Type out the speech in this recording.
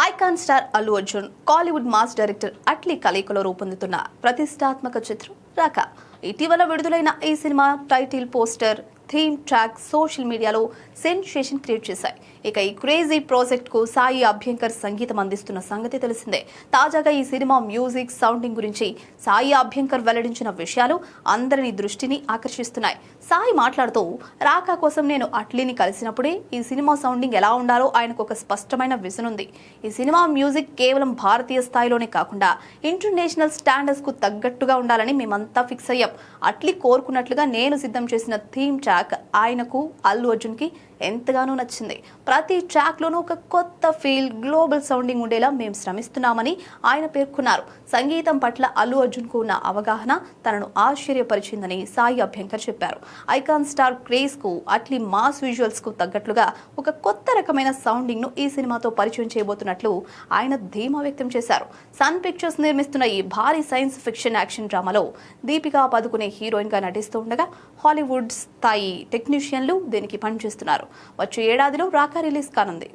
Icon star Allu Arjun Kollywood mass director Atlee కలయికలో రూపొందుతున్న ప్రతిష్టాత్మక చిత్రం రాక. ఇటీవల విడుదలైన ఈ cinema title, poster, theme track social మీడియాలో సెన్సేషన్ క్రియేట్ చేశాయి. ఇక ఈ క్రేజీ ప్రాజెక్ట్ కు సాయి అభ్యంకర్ సంగీతం అందిస్తున్న సంగతి తెలిసిందే. తాజాగా ఈ సినిమా మ్యూజిక్, సౌండింగ్ గురించి సాయి అభ్యంకర్ వెల్లడించిన విషయాలు అందరినీ దృష్టిని ఆకర్షిస్తున్నాయి. సాయి మాట్లాడుతూ, రాకా కోసం నేను అట్లీని కలిసినప్పుడే ఈ సినిమా సౌండింగ్ ఎలా ఉండాలో ఆయనకు ఒక స్పష్టమైన విజన్ ఉంది. ఈ సినిమా మ్యూజిక్ కేవలం భారతీయ స్థాయిలోనే కాకుండా ఇంటర్నేషనల్ స్టాండర్డ్స్ కు తగ్గట్టుగా ఉండాలని మేమంతా ఫిక్స్ అయ్యాం. అట్లీ కోరుకున్నట్లుగా నేను సిద్ధం చేసిన థీమ్ ట్రాక్ ఆయనకు, అల్లు అర్జున్ కి ఎంతగానో నచ్చింది. ప్రతి ట్రాక్ లోనూ ఒక కొత్త ఫీల్, గ్లోబల్ సౌండింగ్ ఉండేలా మేము శ్రమిస్తున్నామని ఆయన పేర్కొన్నారు. సంగీతం పట్ల అల్లు అర్జున్ కు ఉన్న అవగాహన తనను ఆశ్చర్యపరిచిందని సాయి అభ్యంకర్ చెప్పారు. ఐకాన్ స్టార్ క్రేజ్ కు, అట్లీ మాస్ విజువల్స్ కు తగ్గట్లుగా ఒక కొత్త రకమైన సౌండింగ్ ను ఈ సినిమాతో పరిచయం చేయబోతున్నట్లు ఆయన ధీమా వ్యక్తం చేశారు. సన్ పిక్చర్స్ నిర్మిస్తున్న ఈ భారీ సైన్స్ ఫిక్షన్ యాక్షన్ డ్రామాలో దీపికా పదుకునే హీరోయిన్ గా నటిస్తూ ఉండగా హాలీవుడ్ స్థాయి టెక్నీషియన్లు దీనికి పనిచేస్తున్నారు. వచ్చే ఏడాదిలో రాకా రిలీజ్ కానుంది.